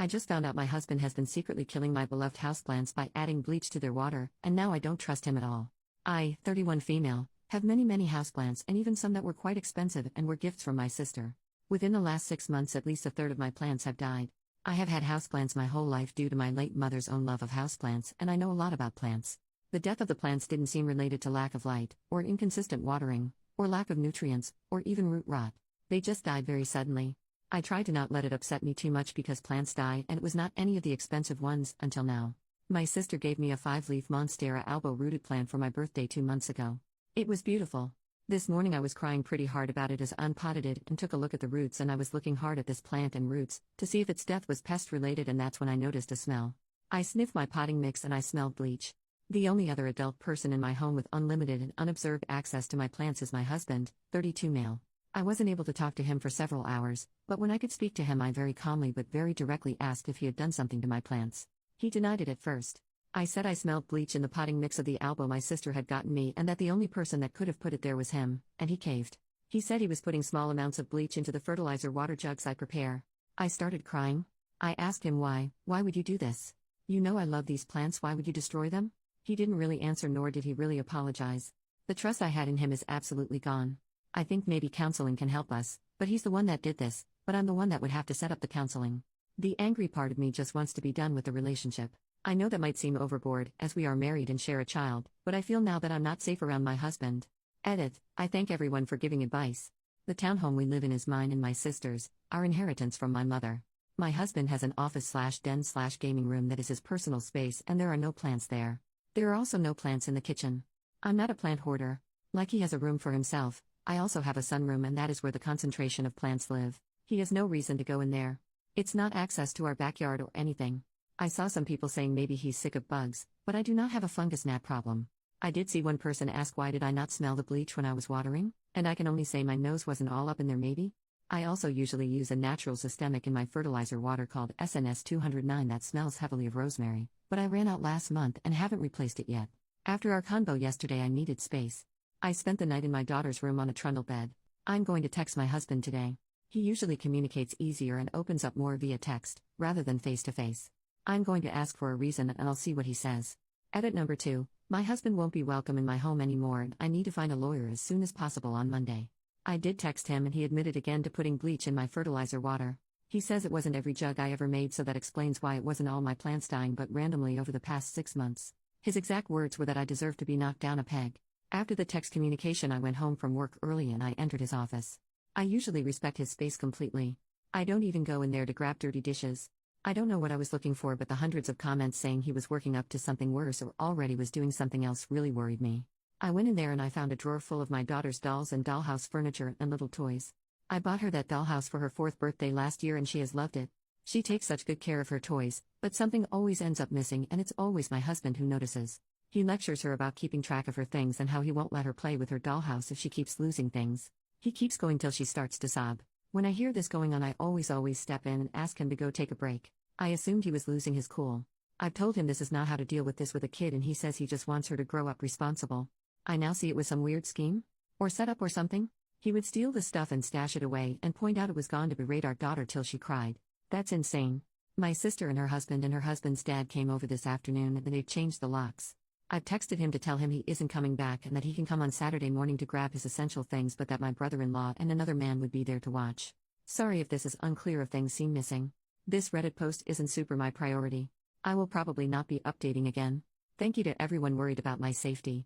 I just found out my husband has been secretly killing my beloved houseplants by adding bleach to their water, and now I don't trust him at all. I, 31 female, have many houseplants and even some that were quite expensive and were gifts from my sister. Within the last 6 months at least a third of my plants have died. I have had houseplants my whole life due to my late mother's own love of houseplants, and I know a lot about plants. The death of the plants didn't seem related to lack of light, or inconsistent watering, or lack of nutrients, or even root rot. They just died very suddenly. I tried to not let it upset me too much because plants die and it was not any of the expensive ones until now. My sister gave me a 5-leaf Monstera albo-rooted plant for my birthday 2 months ago. It was beautiful. This morning I was crying pretty hard about it as unpotted it and took a look at the roots, and I was looking hard at this plant and roots to see if its death was pest related, and that's when I noticed a smell. I sniffed my potting mix and I smelled bleach. The only other adult person in my home with unlimited and unobserved access to my plants is my husband, 32 male. I wasn't able to talk to him for several hours, but when I could speak to him I very calmly but very directly asked if he had done something to my plants. He denied it at first. I said I smelled bleach in the potting mix of the albo my sister had gotten me and that the only person that could have put it there was him, and he caved. He said he was putting small amounts of bleach into the fertilizer water jugs I prepare. I started crying. I asked him why would you do this? You know I love these plants, why would you destroy them? He didn't really answer, nor did he really apologize. The trust I had in him is absolutely gone. I think maybe counseling can help us, but he's the one that did this, but I'm the one that would have to set up the counseling. The angry part of me just wants to be done with the relationship. I know that might seem overboard, as we are married and share a child, but I feel now that I'm not safe around my husband. Edit. I thank everyone for giving advice. The townhome we live in is mine and my sister's, our inheritance from my mother. My husband has an office/den/gaming room that is his personal space, and there are no plants there. There are also no plants in the kitchen. I'm not a plant hoarder. Like he has a room for himself, I also have a sunroom, and that is where the concentration of plants live. He has no reason to go in there. It's not access to our backyard or anything. I saw some people saying maybe he's sick of bugs, but I do not have a fungus gnat problem. I did see one person ask why did I not smell the bleach when I was watering, and I can only say my nose wasn't all up in there maybe. I also usually use a natural systemic in my fertilizer water called SNS 209 that smells heavily of rosemary, but I ran out last month and haven't replaced it yet. After our convo yesterday I needed space. I spent the night in my daughter's room on a trundle bed. I'm going to text my husband today. He usually communicates easier and opens up more via text, rather than face to face. I'm going to ask for a reason and I'll see what he says. Edit number 2. My husband won't be welcome in my home anymore and I need to find a lawyer as soon as possible on Monday. I did text him and he admitted again to putting bleach in my fertilizer water. He says it wasn't every jug I ever made, so that explains why it wasn't all my plants dying but randomly over the past 6 months. His exact words were that I deserve to be knocked down a peg. After the text communication I went home from work early and I entered his office. I usually respect his space completely. I don't even go in there to grab dirty dishes. I don't know what I was looking for, but the hundreds of comments saying he was working up to something worse or already was doing something else really worried me. I went in there and I found a drawer full of my daughter's dolls and dollhouse furniture and little toys. I bought her that dollhouse for her 4th birthday last year and she has loved it. She takes such good care of her toys, but something always ends up missing and it's always my husband who notices. He lectures her about keeping track of her things and how he won't let her play with her dollhouse if she keeps losing things. He keeps going till she starts to sob. When I hear this going on I always step in and ask him to go take a break. I assumed he was losing his cool. I've told him this is not how to deal with this with a kid and he says he just wants her to grow up responsible. I now see it was some weird scheme? Or setup or something? He would steal the stuff and stash it away and point out it was gone to berate our daughter till she cried. That's insane. My sister and her husband's dad came over this afternoon and they've changed the locks. I've texted him to tell him he isn't coming back and that he can come on Saturday morning to grab his essential things, but that my brother-in-law and another man would be there to watch. Sorry if this is unclear if things seem missing. This Reddit post isn't super my priority. I will probably not be updating again. Thank you to everyone worried about my safety.